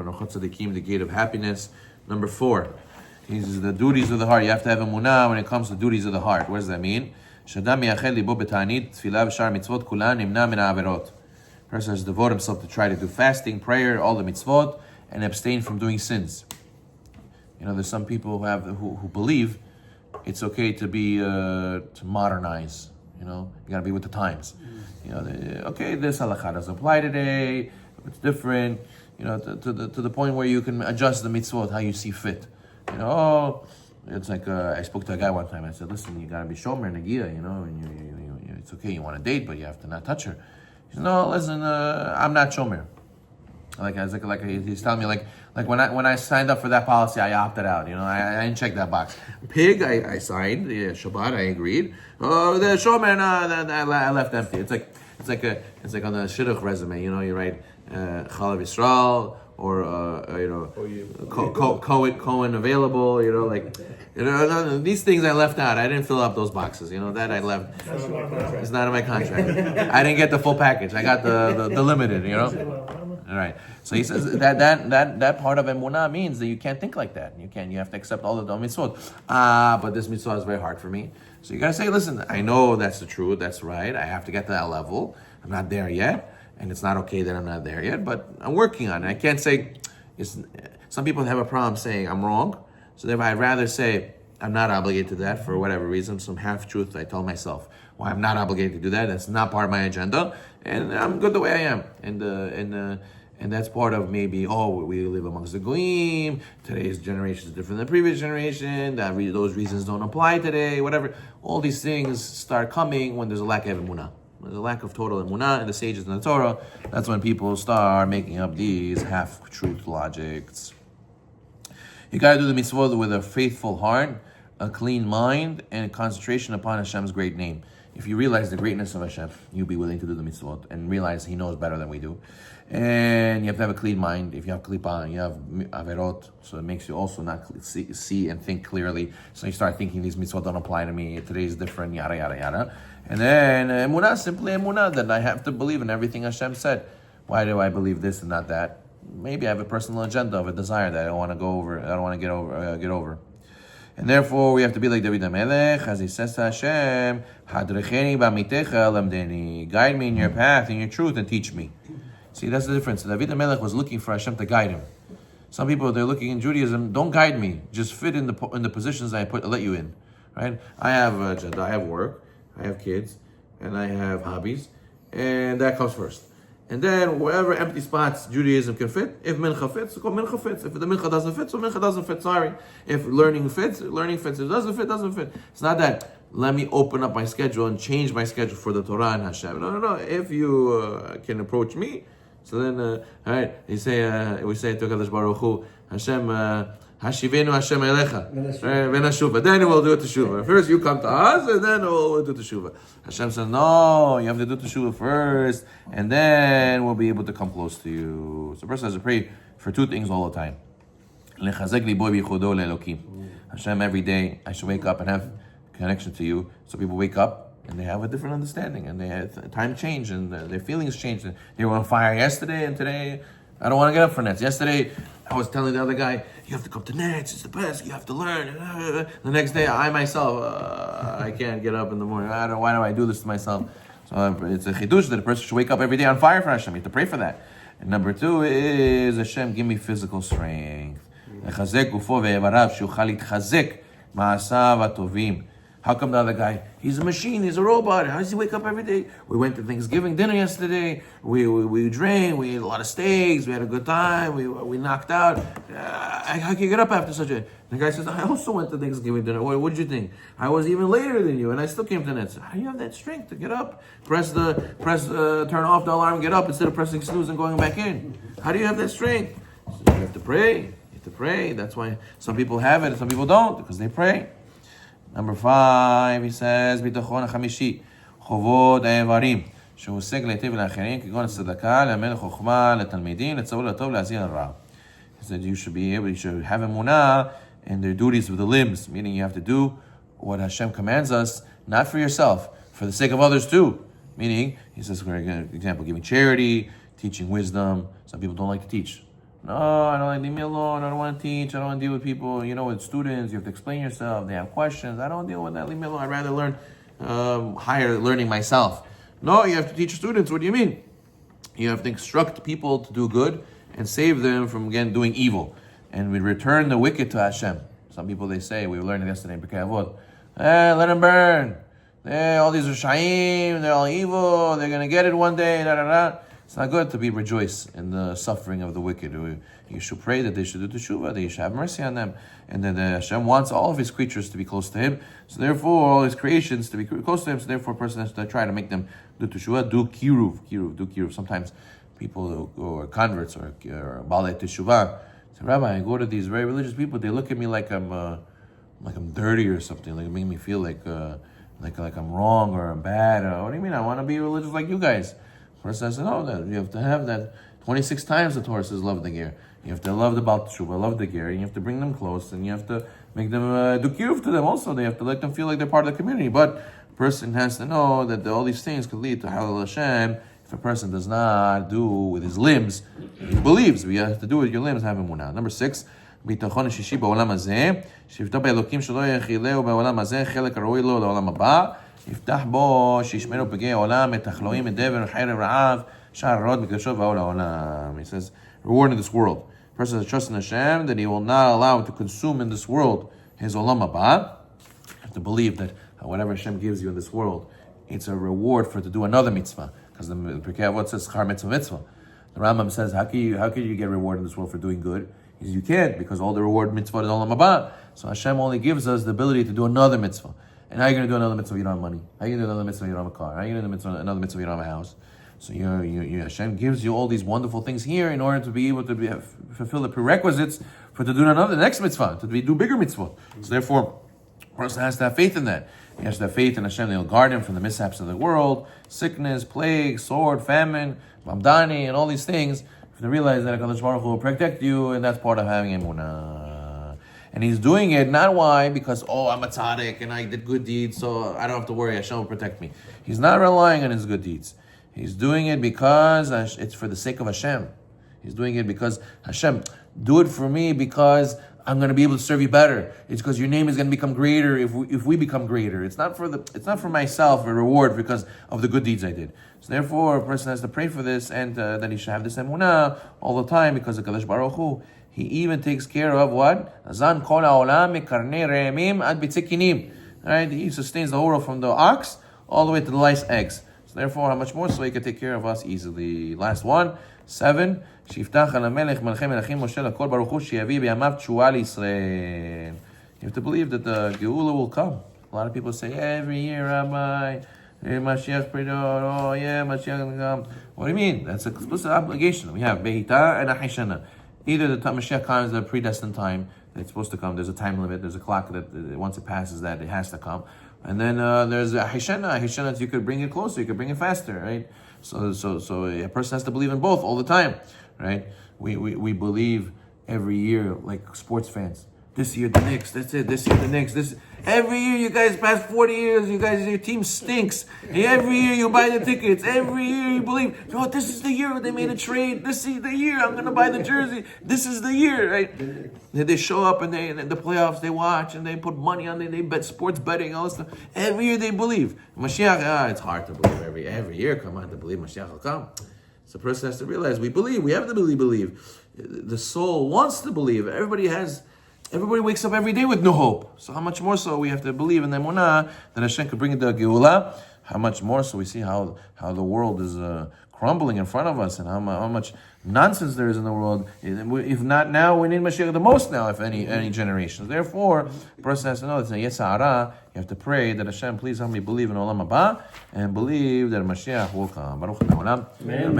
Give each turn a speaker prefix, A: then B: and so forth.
A: Orchot Tzadikim, the gate of happiness. Number 4, he says the duties of the heart. You have to have emunah when it comes to duties of the heart. What does that mean? Shadam miyachel libo b'ta'anit tefillah v'shar mitzvot kulan nimna min ha'averot. Person has to devote himself to try to do fasting, prayer, all the mitzvot, and abstain from doing sins. There's some people who believe it's okay to be to modernize. You got to be with the times. Okay, this halakha doesn't apply today. It's different. To the point where you can adjust the mitzvot how you see fit. It's like I spoke to a guy one time. I said, "Listen, you got to be shomer nagia. And it's okay. You want to date, but you have to not touch her." He said, "No, listen, I'm not shomer." He's telling me like when I signed up for that policy, I opted out. I didn't check that box. Pig, I signed. Yeah, Shabbat, I agreed. Oh, the shomer, no, I left empty. It's like on the shidduch resume. You write Chalav Yisrael or Cohen available. These things I left out. I didn't fill up those boxes. That I left. It's not in my contract. I didn't get the full package. I got the limited. All right. So he says that part of emunah means that you can't think like that. You have to accept all the mitzvot. But this mitzvah is very hard for me. So you got to say, listen, I know that's the truth. That's right. I have to get to that level. I'm not there yet. And it's not okay that I'm not there yet, but I'm working on it. I can't say, some people have a problem saying I'm wrong. So therefore I'd rather say I'm not obligated to that for whatever reason, some half-truth I tell myself. Well, I'm not obligated to do that. That's not part of my agenda. And I'm good the way I am. And that's part of maybe, we live amongst the goyim. Today's generation is different than the previous generation. Those reasons don't apply today, whatever. All these things start coming when there's a lack of emunah. There's a lack of total emunah in the sages and the Torah. That's when people start making up these half-truth logics. You got to do the mitzvot with a faithful heart, a clean mind, and concentration upon Hashem's great name. If you realize the greatness of Hashem, you'll be willing to do the mitzvot and realize He knows better than we do. And you have to have a clean mind. If you have klipa, you have averot, so it makes you also not see and think clearly. So you start thinking these mitzvot don't apply to me. Today is different, yada, yada, yada. And then emunah, simply emunah, that I have to believe in everything Hashem said. Why do I believe this and not that? Maybe I have a personal agenda of a desire that I don't want to go over. I don't want to get over. And therefore, we have to be like David HaMelech, as he says to Hashem, Hadrecheni b'amitecha lamdeni, guide me in your path, in your truth, and teach me. See, that's the difference. David HaMelech was looking for Hashem to guide him. Some people, they're looking in Judaism, don't guide me, just fit in the positions I let you in. Right? I have agenda, I have work, I have kids, and I have hobbies, and that comes first. And then wherever empty spots Judaism can fit, if mincha fits, so mincha fits. If the mincha doesn't fit, so mincha doesn't fit. Sorry. If learning fits, learning fits. If it doesn't fit. It's not that let me open up my schedule and change my schedule for the Torah and Hashem. No. If you can approach me, so then, all right, we say to Kadosh Baruch Hu, Hashem, Hashivenu Hashem Elecha, Venashuva. Then we'll do it to Shuva. First you come to us, and then we'll do it to Shuva. Hashem says, no, you have to do it to Shuva first, and then we'll be able to come close to you. So the person has to pray for 2 things all the time. Hashem, every day I should wake up and have connection to you. So people wake up and they have a different understanding, and they have time change, and their feelings change. They were on fire yesterday, and today I don't want to get up for Nets. Yesterday, I was telling the other guy, you have to come to Nets, it's the best, you have to learn. The next day, I myself, I can't get up in the morning. Why do I do this to myself? So it's a chidush that a person should wake up every day on fire for Hashem. You have to pray for that. And number 2 is, Hashem, give me physical strength. How come the other guy, he's a machine, he's a robot, how does he wake up every day? We went to Thanksgiving dinner yesterday, we drank, we ate a lot of steaks, we had a good time, we knocked out. How can you get up after such a... The guy says, I also went to Thanksgiving dinner. What did you think? I was even later than you, and I still came to Nets. How do you have that strength to get up? Turn off the alarm, get up, instead of pressing snooze and going back in. How do you have that strength? So you have to pray. That's why some people have it and some people don't, because they pray. Number 5, he says, ביטחון החמישי, חובות האיברים, שהוא עוסק להיטיב לאחרים, כגון הצדקה, לאמן לחוכמה, לתלמידים, לצוות לטוב, להזהיר על רע. He said you should have emunah in their duties with the limbs, meaning you have to do what Hashem commands us, not for yourself, for the sake of others too. Meaning, he says, for example, giving charity, teaching wisdom. Some people don't like to teach. No, I don't like, leave me alone. I don't want to teach. I don't want to deal with people. With students, you have to explain yourself. They have questions. I don't deal with that. Leave me alone. I'd rather learn higher learning myself. No, you have to teach students. What do you mean? You have to instruct people to do good and save them from, again, doing evil. And we return the wicked to Hashem. Some people, they say, we learned yesterday in Pirkei Avot, let them burn. All these are Shaim, they're all evil, they're going to get it one day, It's not good to be rejoice in the suffering of the wicked. You should pray that they should do teshuvah, that He should have mercy on them, and that Hashem wants all of His creatures to be close to Him. So therefore, all His creations to be close to Him. So therefore, a person has to try to make them do teshuvah, do kiruv. Sometimes people who are converts or balei teshuvah say, Rabbi, I go to these very religious people. They look at me like I'm dirty or something. Like, make me feel like I'm wrong or I'm bad. What do you mean? I want to be religious like you guys. Person says, no, that you have to have that 26 times the Torah says love the ger. You have to love the Baal Teshuvah, love the ger, and you have to bring them close, and you have to make them do kiruv to them also. They have to let them feel like they're part of the community. But a person has to know that all these things could lead to Halal Hashem. If a person does not do with his limbs, he believes. We have to do with your limbs, have emunah. Number 6, ביטחון השישי בעולם הזה, שיפתח באלוקים שלא יכילהו בעולם הזה, חלק הראוי לו לעולם הבא, יפתח בו שישמרו פגעי העולם, את החלואים, מדבר, חרב, רעב, שער רעות, מקדשות ועול העולם. He says, reward in this world. A person has trust in Hashem that He will not allow him to consume in this world his olam haba. You have to believe that whatever Hashem gives you in this world, it's a reward for to do another mitzvah. Because the Pirkei Avot says, schar mitzvah. The Rambam says, how can you get reward in this world for doing good? He says, you can't, because all the reward mitzvah is olam haba. So Hashem only gives us the ability to do another mitzvah. And how are you going to do another mitzvah if you don't have money? How are you going to do another mitzvah if you don't have a car? How are you going to do another mitzvah if you don't have a house? So Hashem gives you all these wonderful things here in order to be able to fulfill the prerequisites for to do the next mitzvah, to do bigger mitzvah. So therefore, a person has to have faith in that. He has to have faith in Hashem that He'll guard him from the mishaps of the world, sickness, plague, sword, famine, mamdani, and all these things. To realize that HaKadosh Baruch Hu will protect you, and that's part of having emunah. And He's doing it not why, because, I'm a tzaddik and I did good deeds, so I don't have to worry, Hashem will protect me. He's not relying on his good deeds. He's doing it because it's for the sake of Hashem. He's doing it because Hashem, do it for me because I'm going to be able to serve you better. It's because your name is going to become greater if we become greater. It's not for myself a reward because of the good deeds I did. So therefore, a person has to pray for this and that he should have this emunah all the time because of Kadosh Baruch Hu. He even takes care of what? Zan kol ha'olam mekarnei re'emim ad bitzikinim. Right? He sustains the whole world from the ox all the way to the lice eggs. So therefore, how much more so He can take care of us easily. Last one, 7. שיפתח על המלך מלכי מלכים משה לכל ברוך הוא שיביא בימיו תשועה לישראל. You have to believe that the Geula will come. A lot of people say, every year, Rabbi, Mashiach predicted, Mashiach will come. What do you mean? That's an explicit obligation. We have Behita and Ahishana. Either the Mashiach comes at a predestined time that it's supposed to come. There's a time limit. There's a clock that once it passes that, it has to come. And then there's Ahishana. Ahishana, you could bring it closer. You could bring it faster, right? So a person has to believe in both all the time. Right? We believe every year, like sports fans. This year the Knicks, that's it. This year the Knicks. Every year you guys past 40 years, your team stinks. And every year you buy the tickets. Every year you believe, this is the year they made a trade. This is the year I'm gonna buy the jersey. This is the year, right? They show up and the playoffs they watch and they put money on it. They bet sports betting, all this stuff. Every year they believe. Mashiach, it's hard to believe every year. Come on, to believe Mashiach will come. So the person has to realize we have to believe. The soul wants to believe. Everybody wakes up every day with no hope. So how much more so we have to believe in the emunah that Hashem could bring it to Geula. How much more so we see how the world is crumbling in front of us and how much nonsense there is in the world. If not now, we need Mashiach the most now, if any generation. Therefore, a person has to know that it's a Yetzirah. You have to pray that Hashem, please help me believe in Olam Haba and believe that Mashiach will come. Baruch Amen.